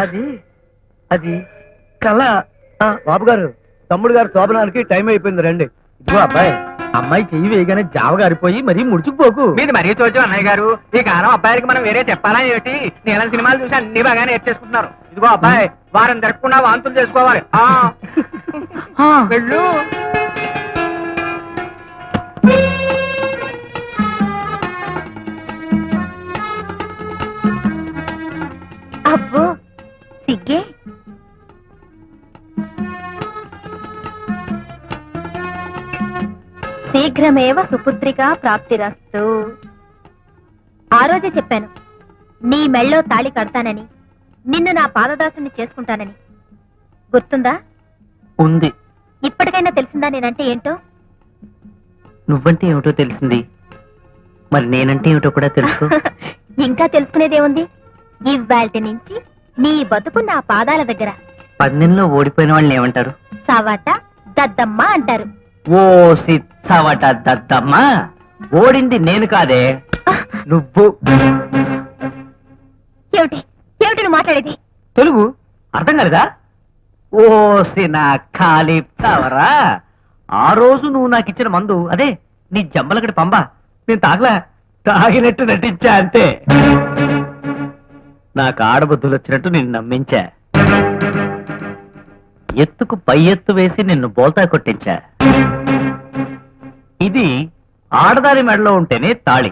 అది అది కళ. బాబు గారు, తమ్ముడు గారు శోభనానికి టైం అయిపోయింది, రండి. ఇదిగో అబ్బాయి, అమ్మాయి చెయ్యి వేయగానే జావ గారిపోయి మరీ ముడుచుకుపోకు. మీది మరీ చూడటం అన్నయ్య గారు. ఈ కాలం అబ్బాయిలకి మనం వేరే చెప్పాలా ఏమిటి? నీళ్ళ సినిమాలు చూసి అన్ని బాగా నేర్చేసుకుంటున్నారు. ఇదిగో అబ్బాయి, వారం జరగకుండా వాంతులు చేసుకోవాలి. వెళ్ళు. అబ్బో సిగ్గే. శీఘ్రమేవ సుపుత్రికా ప్రాప్తిరస్తు. ఆ రోజే చెప్పాను, నీ మెళ్ళో తాళి కడతానని, నిన్ను నా పాదదాసుని చేసుకుంటానని. గుర్తుందా? ఉంది. ఇప్పటికైనా తెలిసిందా నేనంటే ఏంటో? నువ్వంటే ఏమిటో తెలిసింది, మరి నేనంటే ఏమిటో కూడా తెలుసు. ఇంకా తెలుసుకునేదేముంది? ఇవాల్టి నుంచి నీ బతుకు నా పాదాల దగ్గర. పందెంలో ఓడిపోయిన వాళ్ళని ఏమంటారు? సావాట దద్దమ్మ అంటారు. ఓ సిచ్చవట దద్దమ్మ, ఓడింది నేను కాదే, నువ్వు. ఏమిటి ఏమిటి నువ్వు మాట్లాడేది? తెలుగు అర్థం కాలేదా? ఓ సినా ఖాళీ తవరా, ఆ రోజు నువ్వు నాకు ఇచ్చిన మందు, అదే నీ జంబలకడి పంబ, నేను తాగలా, తాగినట్టు నటించా అంతే. నాకు ఆడబుద్ధులు వచ్చినట్టు నిన్ను నమ్మించా, ఎత్తుకు పై ఎత్తు వేసి నిన్ను బోల్తా కొట్టించా. ఇది ఆడదారి మెడలో ఉంటేనే తాళి,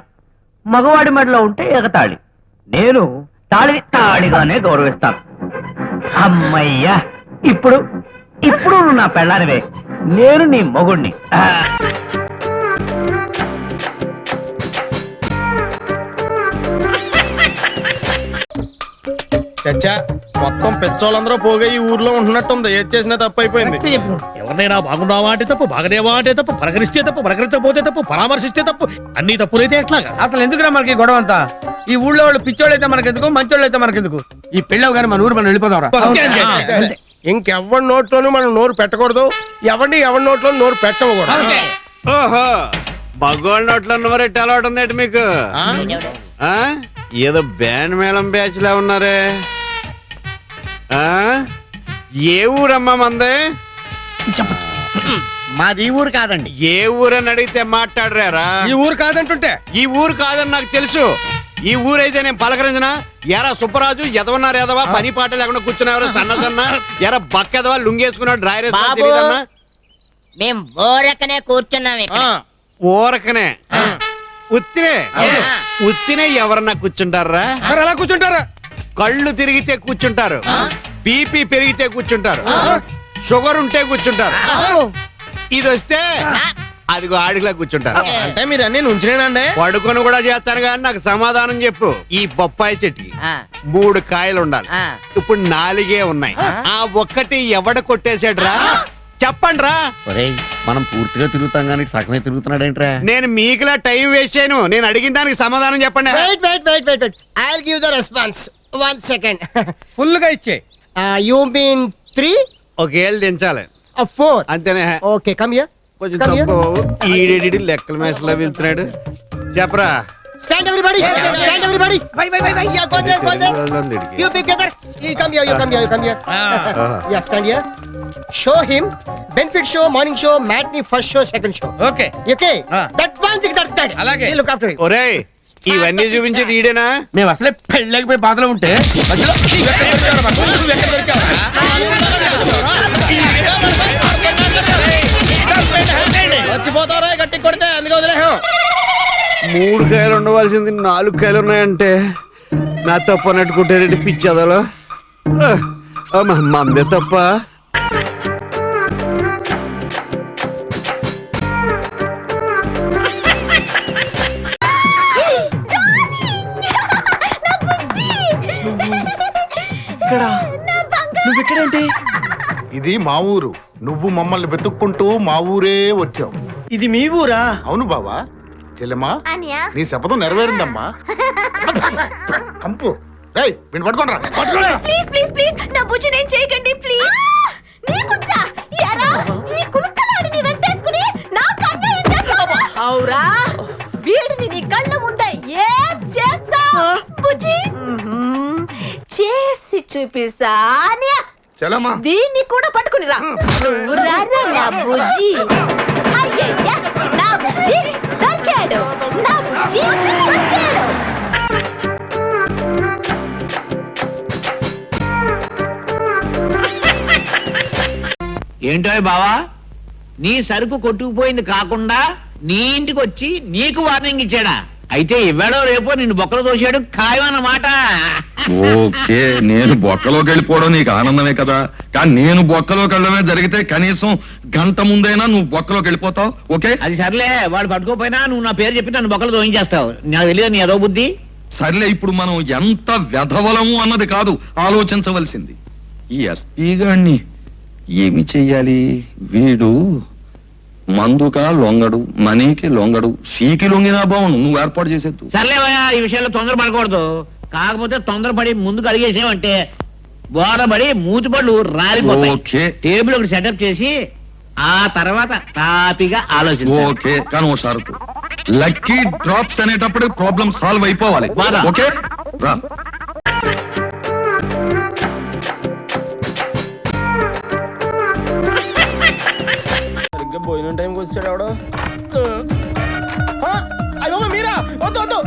మగవాడి మెడలో ఉంటే ఎగతాళి. నేను తాళిని తాళిగానే గౌరవిస్తాను. అమ్మయ్యా, ఇప్పుడు ఇప్పుడు నువ్వు నా పెళ్ళానివే, నేను నీ మొగుణ్ణి. చచ్చా, మొత్తం పెచ్చోళ్ళందరూ పోగా ఈ ఊర్లో ఉంటున్నట్టుంది. ఏది చేసినా తప్పు అయిపోయింది. ఎవరినైనా బాగున్నావా అంటే తప్పు, బాగనేవా అంటే తప్పు, పలకరిస్తే తప్పు, పలకరించకపోతే తప్పు, పరామర్శిస్తే తప్పు, అన్ని తప్పులైతే ఎట్లాగా? అసలు ఎందుకురా మనకి గొడవ అంతా? ఈ ఊళ్ళో వాళ్ళు పిచ్చోళ్ళు అయితే మనకెందుకు, మంచోళ్ళు అయితే మనకెందుకు? ఈ పెళ్ళవు కానీ మన ఊరు మనం వెళ్ళిపోదాం. ఇంకెవరి నోట్లోనూ మనం నోరు పెట్టకూడదు, ఎవరిని ఎవరి నోట్లో నోరు పెట్టకూడదు. ఓహో, మగోళ్ళ నోట్లో నోరెట్టి అలవాటు ఉందేంటి మీకు? ఏదో బ్యాండ్ మేళం బ్యాచ్ లా ఉన్నారే. ఏ ఊరమ్మా మందే? మాది ఈ ఊరు కాదండి. ఏ ఊరని అడిగితే మాట్లాడరారా? ఈ ఊరు కాదంటుంటే. ఈ ఊరు కాదని నాకు తెలుసు. ఈ ఊరైతే నేను పలకరించిన ఎరా సుబ్బరాజు ఎదవన్నారు, ఎదవా పని పాట లేకుండా కూర్చున్నావరా సన్న సన్న, ఎరా బక్కెదవా లుంగేసుకున్నాడు డ్రైవర్ వేసుకున్నా. మేం ఊరకనే కూర్చున్నాం. ఊరకనే ఉత్తినే ఉత్తినే ఎవరన్నా కూర్చుంటారా? అలా కూర్చుంటారా? కళ్ళు తిరిగితే కూర్చుంటారు, బీపీ పెరిగితే కూర్చుంటారు, షుగర్ ఉంటే కూర్చుంటారు, ఇది వస్తే అదిగో ఆడిలా కూర్చుంటారు. అంటే మీరు అన్ని నుంచినేనండి? పడుకొని కూడా చేస్తాను కానీ నాకు సమాధానం చెప్పు. ఈ బొప్పాయి చెట్టుకి 3 కాయలు ఉండాలి, ఇప్పుడు 4 ఉన్నాయి. ఆ ఒక్కటి ఎవడ కొట్టేసాడురా? చెప్పండి రా. మనం పూర్తిగా తిరుగుతాం కానీ సగమే తిరుగుతున్నాడు ఏంట్రా? నేను మీకులా టైం వేస్ట్ చేయను, నేను అడిగిన దానికి సమాధానం చెప్పండి. I'll give the response. 1 second. Full గా ఇచ్చే. You mean 3? ఒకేళ్ళు దించాలి 4. అంతేనే. Okay, come here. కొంచెం తప్పు. ఈడేడి లెక్కల మేసలా వెళ్తున్నాడు. చెప్పరా. Stand everybody. Stand everybody. Why? Yeah, go there. You together. You come here. Yeah, stand here. Show him benefit show, morning show, matinee, first show, second show. Okay. That one thing, that third. Alage. You look after it. ఒరేయ్, ఇవన్నీ చూపించేది ఈడేనా? మేము అసలే పెళ్ళకపోయి బాధలో ఉంటే మధ్యలో వచ్చిపోతారా గట్టి కొడితే? అందుకే వదిలేహం. 3 కాయలు ఉండవలసింది 4 కాయలు ఉన్నాయంటే నా తప్పు అన్నట్టుకుంటారండి పిచ్చదలో. మందే తప్ప. ఇది మా ఊరు, నువ్వు మమ్మల్ని వెతుక్కుంటూ మా ఊరే వచ్చావు. ఇది మీ ఊరా? అవును బావా. చెల్లెమ్మా, నీ శపథం నెరవేరిందమ్మా. కంపు రేయ్, వీణ్ణి పట్టుకోండి రా. ప్లీజ్ నా బుజ్జి నేను చేయకండి ప్లీజ్. నీ బుజ్జా యారా ఈ కులుక్కలాడిని వెంటేసుకుని నా కన్న ఏం చేస్తావు? ఔరా వీడిని నీ కళ్ళ ముందే ఏం చేస్తావు బుజ్జి? చేసి చూపిస్తానియా చెల్లమ్మా దీన్ని కూడా పట్టుకుని రా నువ్వు రారా నా బుజ్జి అయ్యయ్యా నా బుజ్జి దొరికాడు నా బుజ్జి దొరికాడు ఏంటో బావా నీ సరుకు కొట్టుకుపోయింది కాకుండా నీ ఇంటికి వచ్చి నీకు వార్నింగ్ ఇచ్చాడా? అయితే ఇవాళ రేపో నిన్ను బొక్కలు దోశాడు ఖాయమన్నమాట. ఓకే, నేను బొక్కలోకి వెళ్ళిపోవడం నీకు ఆనందమే కదా, కానీ నేను బొక్కలోకి వెళ్ళడమే జరిగితే కనీసం గంట ముందైనా నువ్వు బొక్కలోకి వెళ్ళిపోతావు. ఓకే, అది సర్లే, వాడు పట్టుకోపోయినా నువ్వు నా పేరు చెప్పి నన్ను బొక్కలు దోయించేస్తావు. నాకు తెలియదు నీ అదో బుద్ధి. సర్లే, ఇప్పుడు మనం ఎంత వెధవలము అన్నది కాదు ఆలోచించవలసింది. ఈ ఎస్పీ గాడిని ఏమి చెయ్యాలి? వీడు మందుకా లొంగడు, మనీకి లొంగడు, షీకి లొంగినా బావును. నువ్వు ఏర్పాటు చేసేద్దు. సర్లేవయ్యా, ఈ విషయంలో తొందరపడకూడదు. కాకపోతే తొందరపడి ముందుకు అడిగేసావంటే గోడబడి మూతిపళ్ళు రాలిపోతాయి. ఓకే. టేబుల్ ఒకటి సెటప్ చేసి ఆ తర్వాత తాపిగా ఆలోచించు. ఓకే, కానీ ఓ షరతు, లక్కీ డ్రాప్స్ అనేటప్పుడు ప్రాబ్లం సాల్వ్ అయిపోవాలి. బాగా. ఓకే రా. భోజనం టైంకి వచ్చాడు ఎవడో. అయ్యో మీరా, వద్దు వద్దు,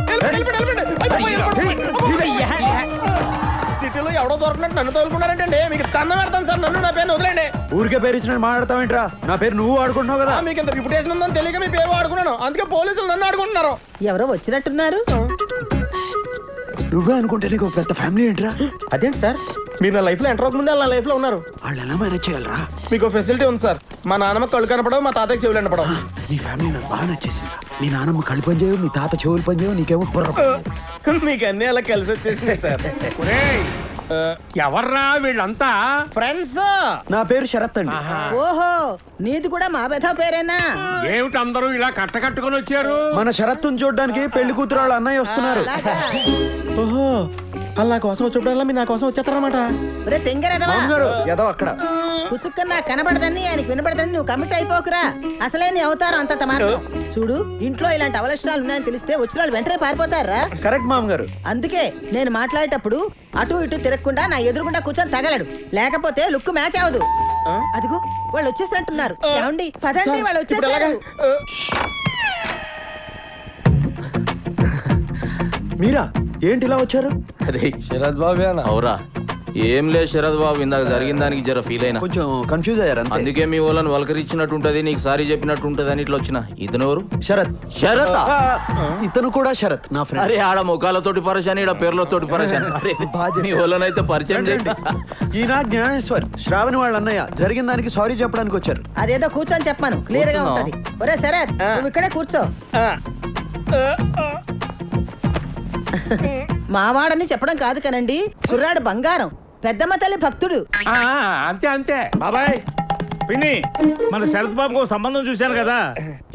సిటీలో ఎవడో దొరకనట్టు నన్ను తోలుకున్నారంటే మీకు దండం పెడతాను సార్. నన్ను నా పేరు వదిలేండి. ఊరికే పేరు ఇచ్చిన మాట్లాడతావేంట్రా? నా పేరు నువ్వు ఆడుకుంటున్నావు కదా. మీకు ఇంత రిప్యుటేషన్ ఉందని తెలియక మీ పేరు వాడుకున్నాను, అందుకే పోలీసులు నన్ను ఆడుకుంటున్నారు. ఎవరో వచ్చినట్టున్నారు. నువ్వే అనుకుంటే నీకు పెద్ద ఫ్యామిలీ ఏంట్రా? అదేంటి సార్, మీరు నా లైఫ్ లో ఎంటర్ అవ్వకముందే నా లైఫ్ లో ఉన్నారు. వాళ్ళు ఎలా మేనేజ్ చేయాలరా? మీకు ఫెసిలిటీ ఉంది సార్. మా నాన్నమ్మ కళ్ళు కనపడవు, మా తాతయ్య చెవులు కనపడవు. నీ ఫ్యామిలీ నాకు బాగా నచ్చేసిందిరా. మీ నాన్నమ్మ కళ్ళు పని చేయవు, మీ తాత చెవులు పని చేయవు, నీకేమో బుర్ర పని చేయదు. మీకు అన్ని అలా కలిసి వచ్చేసినాయి సార్. ఎవర్రా వీళ్ళంతా? ఫ్రెండ్స్. నా పేరు శరత్ అండి. ఓహో, నీది కూడా మా బెధ పేరేనా? ఏమిటి అందరూ ఇలా కట్టకట్టుకొని వచ్చారు? మన శరత్తుని చూడడానికి పెళ్లి కూతురు వాళ్ళ అన్నయ్య వస్తున్నారు. ఓహో, వాళ్ళు నా కోసం వచ్చేప్పుడల్లా మీరు నా కోసం వచ్చేస్తారనమాట. ఒరే తెంగరదవా, మామగారు ఏదో అక్కడ పుసుక్కని నాకు కనబడదని ఆయనకి వినబడదని నువ్వు కమిట్ అయిపోకురా. అసలే నీ అవతారం అంత మాత్రం. చూడు, ఇంట్లో ఇలాంటి అవలక్షణాలు ఉన్నాయని తెలిస్తే వచ్చిన వాళ్ళు వెంటనే పారిపోతారా? కరెక్ట్ మామగారు. అందుకే నేను మాట్లాడేటప్పుడు అటు ఇటు తిరగకుండా నా ఎదురుకుండా కూర్చొని తగలడు, లేకపోతే లుక్ మ్యాచ్ అవదు. అదిగో వాళ్ళు వచ్చేసినట్టున్నారు. ఏమండి, పదండి, వాళ్ళు వచ్చేసారు. మీరా ఏంటి ఇలా వచ్చారు? శరద్ బాబు అవురా? ఏం లేదు శరద్ బాబు, ఇందాక జరిగిన దానికి జర ఫీల్ అయినా, కొంచెం కన్ఫ్యూజ్ అయ్యారు అంతే. అందుకే మీ వాళ్ళని వలకరిచ్చినట్టు ఉంటది, నీకు సారీ చెప్పినట్టు ఉంటది అని ఇట్లా వచ్చిన. ఇతను ఎవరు? శరత్. శరత్? ఇతను కూడా శరత్, నా ఫ్రెండ్. అరే, ఆడ ముఖాలతోటి పరిచయం, ఈడ పేర్లతోటి పరిచయం. మీ వాళ్ళనైతే పరిచయం చేయండి. ఈయన జ్ఞానేశ్వర్, శ్రావణి వాళ్ళ అన్నయ్య. జరిగిన దానికి సారీ చెప్పడానికి వచ్చారు. అదేదో కూర్చొని చెప్పాను, క్లియర్ గా ఉంటది. ఒరే శరత్, నువ్వు ఇక్కడే కూర్చో. మావాడని చెప్పడం కాదు కనండి, కుర్రాడు బంగారం, పెద్దమ్మ తల్లి భక్తుడు. అంతే అంతే బాబాయ్. పిన్ని, మన శరత్ బాబుకు సంబంధం చూశాను కదా,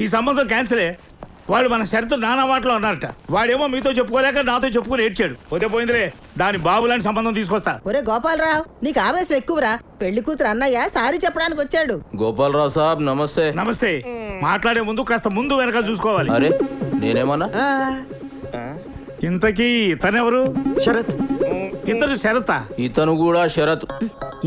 ఈ సంబంధం క్యాన్సిలే. వాడు మన శరత్ నానా మాటలో ఉన్నారట. వాడేమో మీతో చెప్పుకోలేక నాతో చెప్పుకుని ఏడ్చాడు. పోతే పోయిందిలే, దాని బాబు లాంటి సంబంధం తీసుకొస్తా. ఒరే గోపాలరావు, నీకు ఆవేశం ఎక్కువరా. పెళ్లి కూతురు అన్నయ్య సారీ చెప్పడానికి వచ్చాడు. గోపాలరావు సాబ్ నమస్తే. నమస్తే. మాట్లాడే ముందు కాస్త ముందు వెనక చూసుకోవాలి. అరే, నేనేమన్నా? ఇంతకీ ఇతనెవరు? శరత్. ఇతను శరత? ఇతను కూడా శరత్.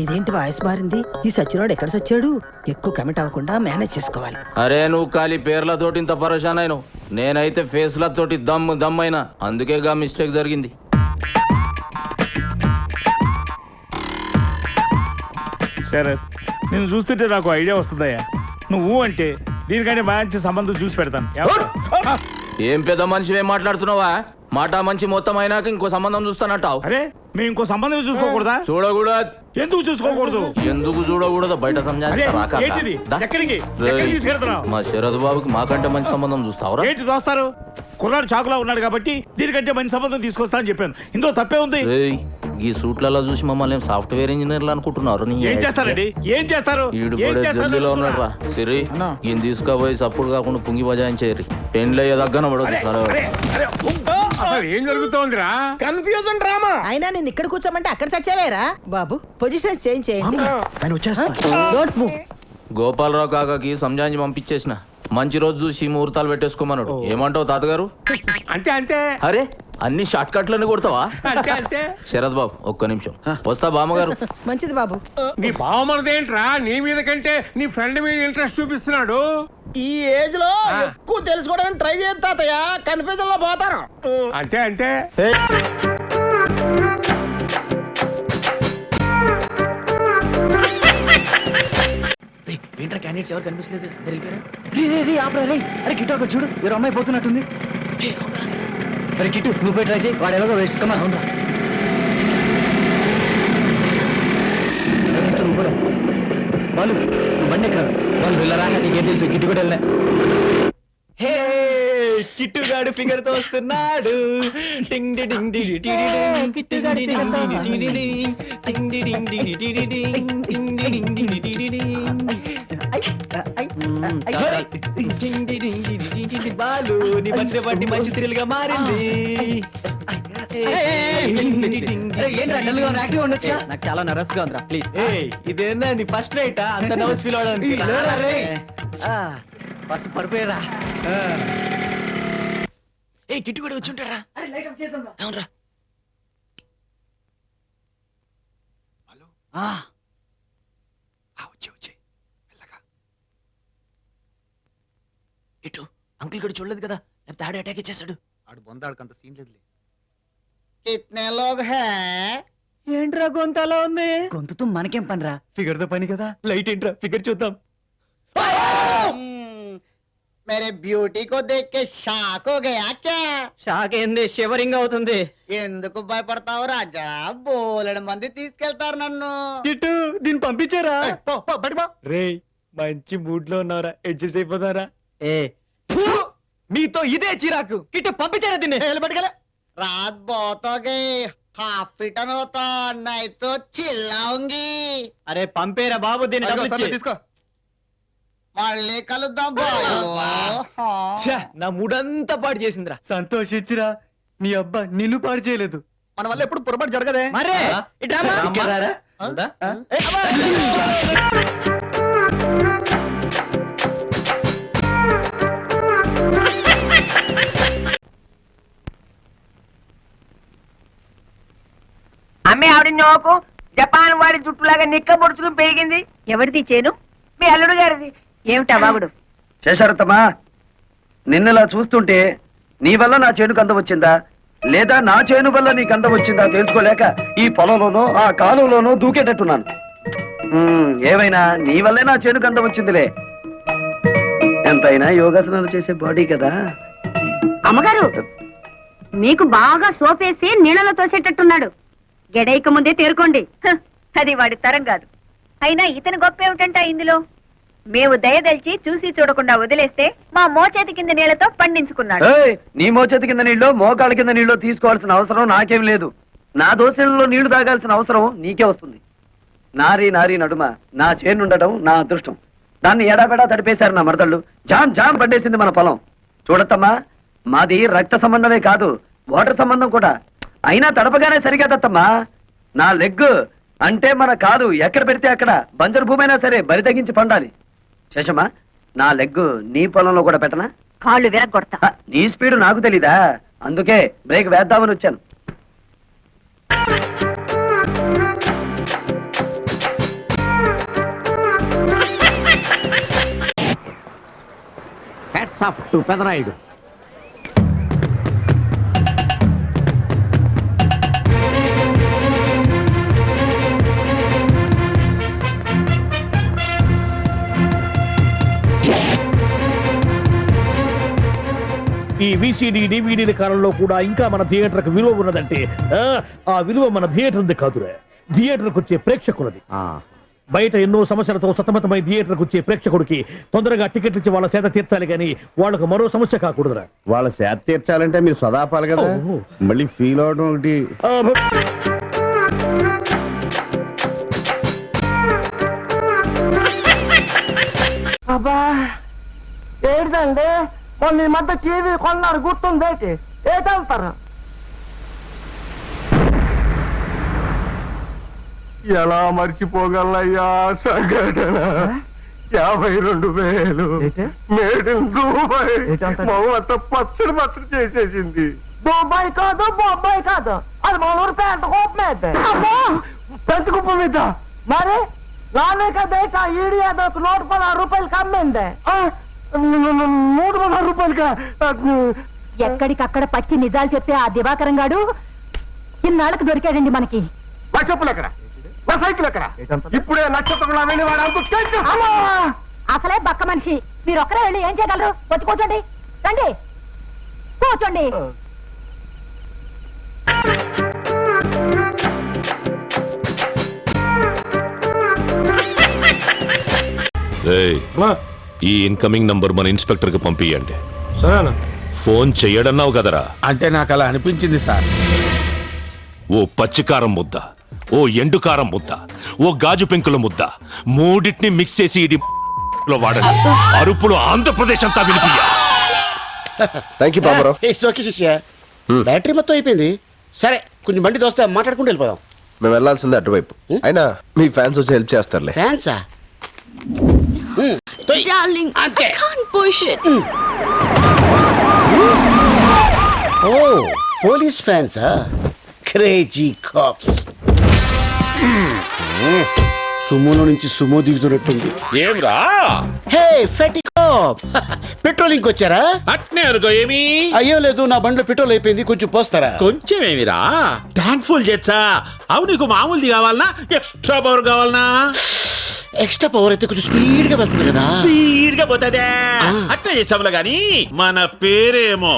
ఇదేంటి వాయిస్ మారింది? ఈ సచ్చినోడు ఎక్కడ సచ్చాడు? ఎక్కువ కమిట్ అవ్వకుండా మేనేజ్ చేసుకోవాలి. అరే, నువ్వు ఖాళీ పేర్లతోటి ఇంత పరేషాన్ అయినావు, నేనైతే ఫేస్లతోటి దమ్ అయినా, అందుకే గా మిస్టేక్ జరిగింది. శరత్, నేను చూస్తుంటే నాకు ఐడియా వస్తుందయ్యా. నువ్వు అంటే దీనికంటే మంచి సంబంధం చూసి పెడతాను. ఏం పెద్ద మనిషి, ఏం మాట్లాడుతున్నావా? మాట మంచి మొత్తం అయినాక ఇంకో సంబంధం చూస్తానంటావు. అరే, మేము ఇంకో సంబంధం చూసుకోకూడదా? చూడకూడదు. ఎందుకు చూసుకోకూడదు? ఎందుకు చూడకూడదు? బయట అరే, సంజాయిస్తా. ఏంటిది? ఎక్కడికి తీసుకెళ్తున్నావు? మా శరద్ బాబుకి మాకంటే మంచి సంబంధం చూస్తావురా? ఏంటి దోస్తారు? కుర్రాడు చాకులా ఉన్నాడు కాబట్టి దీనికంటే మంచి సంబంధం తీసుకొస్తా అని చెప్పాను. ఇందులో తప్పే ఉంది. రేయ్, ఈ సూట్లలో చూసి మమ్మల్ని సాఫ్ట్వేర్ ఇంజనీర్లు అనుకుంటున్నారు. ఏం చేస్తారండి? ఏం చేస్తారు? ఈడు కూడా జల్దీలో ఉన్నాడు రా. సిరి, ఈయన తీసుకుపోయి సప్పుడు కాకుండా పుంగి బజాయించేరి పెండ్లయ్యే దగ్గర పడదు. సరే, అసలు ఏం జరుగుతోందిరా? Confusion drama. అయినా నేను ఇక్కడ కూర్చోమంటే అక్కడ చచ్చావేరా బాబు? పొజిషన్ చేంజ్ చేయండి. ఆయన వచ్చేస్తున్నారు. Don't move. గోపాలరావు కాకాకి సంజాయించి పంపించేసిన. మంచి రోజు చూసి ముహూర్తాలు పెట్టేసుకోమన్నాడు. ఏమంటావు తాతగారు? అంతే అంతే. అరే, అన్ని షార్ట్ కట్లోనే కొడతావా? అంతే అంతే. శరత్ బాబు ఒక్క నిమిషం వస్తా బామ్మగారు. మంచిది బాబు. నీ బావమరదేంట్రా నీ మీద కంటే నీ ఫ్రెండ్ మీద ఇంట్రెస్ట్ చూపిస్తున్నాడు. ఈ ఏజ్ లో ఎక్కువ తెలుసుకోవడానికి ట్రై చేస్తా తాతయ్య, కన్ఫ్యూజన్ లో పోతారు. అంతే అంతే. ఏంట్రా క్యాండిడేట్స్ ఎవరు కనిపించలేదు? అరే కిట్టు అక్కడ చూడు, ఎవరు అమ్మాయి పోతున్నట్టుంది. అరే కిట్టు నువ్వు పోయి ట్రై చేయి, వాడు ఎలాగో వేస్ట్ కమ్మా. అవునరా వాళ్ళు నువ్వు బండి ఎక్కడ వాళ్ళు వెళ్ళరా? నీకేం తెలుసు? కిట్టు కూడా వెళ్ళా. హే కిట్టుగాడు ఫిగర్ తో వస్తున్నాడు. టింగ్ డి డింగ్ డి డి డి డి. కిట్టుగాడు ఫిగర్ తో వస్తున్నాడు. టింగ్ డి డింగ్ డి డి డి డి. టింగ్ డి డింగ్ డి డి డి డి. టింగ్ డి డింగ్ డి డి డి డి. బాలు నీ బర్త్డే పార్టీ మంచి థ్రిల్ గా మారింది. నాకు చాలా నర్వస్ గా ఉందిరా. ప్లీజ్ ఇదేనా నీ ఫస్ట్ నైట్? అంత నర్వస్ ఫీల్ అవడానికి ఫస్ట్ పడిపోయారా? ఏ కిట్టు కూడా వచ్చి ఉంటారా? అవునరా. వచ్చి వెళ్ళగా కిట్టు అంకుల్ కూడా చూడలేదు కదా, లేకపోతే ఆడే అటాక్ ఇచ్చేస్తాడు. ఆడు బొందాడికి అంత సీన్ లేదులే. కిట్నే లోగ్ హై? ఏంట్రా గొంతలో ఉంది? గొంతుతో మనకేం పనిరా, ఫిగర్ తో పని కదా. లైట్ ఏంట్రా, ఫిగర్ చూద్దాం. मेरे ब्यूटी को देख के షాక్ हो गया क्या? షాక్ ఏంది, షివరింగ్ అవుతుంది. ఎందుకు భయపడతావు రాజా? బోలెడు మంది తీసుకెళ్తారు నన్ను. కిట్టు దీన్ని పంపించారా? రే మంచి మూడ్ లో ఉన్నారా, అడ్జస్ట్ అయిపోతారా? ఏ మీతో ఇదే చిరాకు. కిట్టు పంపించారా దీన్ని? रात बहुत हो गई, हाफ पिटन होता नहीं तो चिल्लाऊंगी. అరే పంపేరా బాబు, దీన్ని డబ్బులు ఇచ్చి. తీసుకో, మళ్ళీ కలుద్దాం బాబు. నా మూడంతా పాడు చేసిందిరా. సంతోషించిరా, నీ అబ్బా నిన్ను పాడు చేయలేదు. మన వల్ల ఎప్పుడు పొరపాటు జరగదే. మరే అమ్మే ఆవిడ నోకు జపాన్ వాడి జుట్టులాగా నిక్క పొడుచుకుని పెరిగింది. ఎవరిది చేను? మీ అల్లుడు గారిది. ఏమిటా వాగుడు? శేషారతమ్మా, నిన్నలా చూస్తుంటే నీ వల్ల నా చేనుకు అందం వచ్చిందా, లేదా నా చేను వల్ల నీకు అందం వచ్చిందా తెలుసుకోలేక ఈ పొలంలోనో ఆ కాలువలోనో దూకేటట్టున్నాను. ఏమైనా నీ వల్లే నా చేనుకు అందం వచ్చిందిలే. ఎంతైనా యోగాసనాలు చేసే బాడీ కదా. అమ్మగారు, మీకు బాగా సోపేసి నీళ్ళలో తోసేటట్టున్నాడు. గెడైక ముందే తేరుకోండి. అది వాడి తరం కాదు. అయినా ఇతని గొప్ప ఏమిటంట ఇందులో? మేము దయదల్చి చూసి చూడకుండా వదిలేస్తే మా మోచేతి కింద నీళ్లతో పండించుకున్నాడు. నీ మోచేతి కింద నీళ్ళు మోకాళ్ళ కింద నీళ్ళు తీసుకోవాల్సిన అవసరం నాకేం లేదు. నా దోశలలో నీళ్లు తాగాల్సిన అవసరం నీకే వస్తుంది. నారీ నారీ నడుమ నా చేనుండటం నా అదృష్టం. దాన్ని ఎడాపెడా తడిపేశారు నా మరదళ్ళు. జామ్ జామ్ పట్టేసింది మన పొలం. చూడత్తమ్మా, మాది రక్త సంబంధమే కాదు, వాటర్ సంబంధం కూడా. అయినా తడపగానే సరిగా దత్తమ్మా. నా లెగ్ అంటే మన కాదు ఎక్కడ పెడితే అక్కడ బంజరు భూమి అయినా సరే బరి తగ్గించి పండాలి. శేషమ్మా, నా లెగ్ నీ పొలంలో కూడా పెట్టనా? కాళ్ళు విరగొడతా. నీ స్పీడు నాకు తెలీదా, అందుకే బ్రేక్ వేద్దామని వచ్చాను. Hats off to Pedarayudu. ఈ విసిడి డివిడీల కాలంలో కూడా ఇంకా మన థియేటర్కి విలువ ఉన్నదంటే ఆ విలువ మన థియేటర్ ఉంది కాదురా, థియేటర్కి వచ్చే ప్రేక్షకులది. బయట ఎన్నో సమస్యలతో సతమతమై థియేటర్కి వచ్చే ప్రేక్షకుడికి తొందరగా టికెట్లు ఇచ్చి వాళ్ళ సేద తీర్చాలి కానీ వాళ్ళకు మరో సమస్య కాకూడదురా. వాళ్ళ సేద తీర్చాలంటే మీరు సదాపాలి కదా, మళ్ళీ ఫీల్ అవడం ఒకటి. అబ్బా ఏంటండి మొన్న ఈ మధ్య టీవీ కొన్నారు గుర్తుందేటి? ఏటంటారు? ఎలా మర్చిపోగలయ్యా సంఘటన? 52,000 మేడ్ ఇన్ దుబాయ్. మొత్తం పచ్చడి చేసేసింది. బొబ్బాయి కాదు బొబ్బాయి కాదు అది మన ఊరు పెంట కుప్ప మీద పెంట కుప్ప మీద మరి నానే కదా ఈడి అదొక 116 రూపాయలకి అమ్మింది 116 రూపాయలకి ఎక్కడికక్కడ పచ్చి నిజాలు చెప్పే ఆ దివాకరం గాడు ఇన్నాళ్ళకి దొరికాడండి మనకి నా చెప్పులు ఎక్కడ నా సైకిల్ ఎక్కడ ఇప్పుడే నక్షత్రంలో వెళ్ళి వాడు అసలే బక్క మనిషి మీరు ఒక్కరే వెళ్ళి ఏం చేయగలరు వచ్చి కూర్చోండి రండి కూర్చోండి ఈ ఇన్కమింగ్ నంబర్ మన ఇన్స్పెక్టర్ కి పంపియండి. సరేనా? ఫోన్ చెయ్యడన్నావు కదరా. అంటే నాకు అలా అనిపించింది సార్. ఓ పచ్చికారం ముద్ద, ఓ ఎండుకారం ముద్ద, ఓ గాజు పెంకుల ముద్ద, మూడింటిని మిక్స్ చేసి ఇది లో వాడండి. అరుపులు ఆంధ్రప్రదేశ్ అంతా వినిపియ్య. Thank you Baburao. It's okay శిష్య. బ్యాటరీ మొత్తం అయిపోయింది. సరే కొంచెం బండి దోస్తే మాట్లాడుకుంటూ వెళ్ళిపోదాం. మేము వెళ్ళాల్సిందే అటువైపు. అయినా మీ ఫ్యాన్స్ వచ్చి హెల్ప్ చేస్తారులే. ఫ్యాన్సా? Darling, I can't push it. ఓ పోలీస్ ఫ్యాన్సా? Crazy cops. సుమోలో నుంచి సుమో దిగుతున్నట్టుంది. ఏం రా? హే ఫెటీ కాప్, పెట్రోలింగ్ వచ్చారా? అట్నే అనుకో. ఏమి? అయ్యో లేదు, నా బండిలో పెట్రోల్ అయిపోయింది, కొంచెం పోస్తారా? కొంచెం ఏమిరా? ట్యాంక్ ఫుల్ చేచ్చా? అవు నీకు మామూలుది కావాలనా ఎక్స్ట్రా పవర్ కావాలనా? ఎక్స్ట్రా పవర్ అయితే కొంచెం స్పీడ్ గా వెళ్తుంది కదా. స్పీడ్ గా పోతుందే. అట్లా చేసాములా గాని మన పేరేమో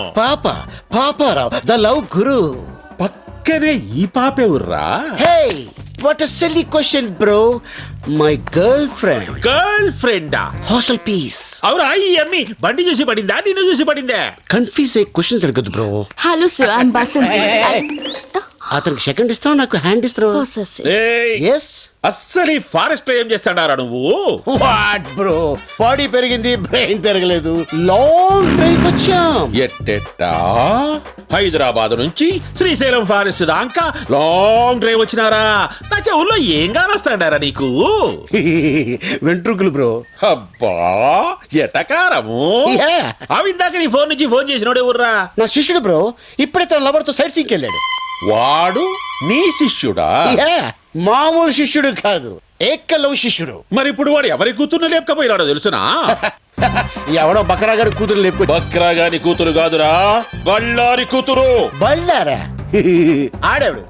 పాపారావు ద లవ్ గురు. పక్కనే ఈ పాపే ఉర్రా. Hey what a silly question bro. My girl friend. Girl ఫ్రెండా? Hostel piece. అవురా? ఈ అమ్మి బండి చూసి పడిందా నిన్ను చూసి పడిందే? కన్ఫ్యూజ్ అయ్యే క్వశ్చన్స్ అడగద్దు bro. Hello sir, I'm Basanti. అతనికి సెకండ్ ఇస్తావు, నాకు హ్యాండ్ ఇస్తావు. ఎస్. అస్సలు ఈ ఫారెస్ట్ లో ఏం చేస్తాడారా నువ్వు? వాట్ బ్రో, బాడీ పెరిగింది బ్రెయిన్ పెరగలేదు. లాంగ్ డ్రైవ్ వచ్చాం. ఎట్టెట్టా? హైదరాబాద్ నుంచి శ్రీశైలం ఫారెస్ట్ దాకా లాంగ్ డ్రైవ్ వచ్చినారా? నా చెవుల్లో ఏం కానొస్తాడారా నీకు? వెంట్రుకులు బ్రో. అబ్బా ఎటకారము. అవి ఇందాక నీ ఫోన్ నుంచి ఫోన్ చేసినోడే ఊర్రా? నా శిష్యుడు బ్రో, ఇప్పుడే తన లవర్ తో సైట్ సీకి వెళ్ళాడు. వాడు నీ శిష్యుడా? మామూలు శిష్యుడు కాదు, ఏకలవ్ శిష్యుడు. మరి ఇప్పుడు వాడు ఎవరి కూతుర్ని లేపకపోయినాడో తెలుసునా? ఎవడో బకరాగాడి కూతురు లేపు. బక్రాగాని కూతురు కాదురా, బళ్ళారి కూతురు. బళ్ళారా? ఆడాడు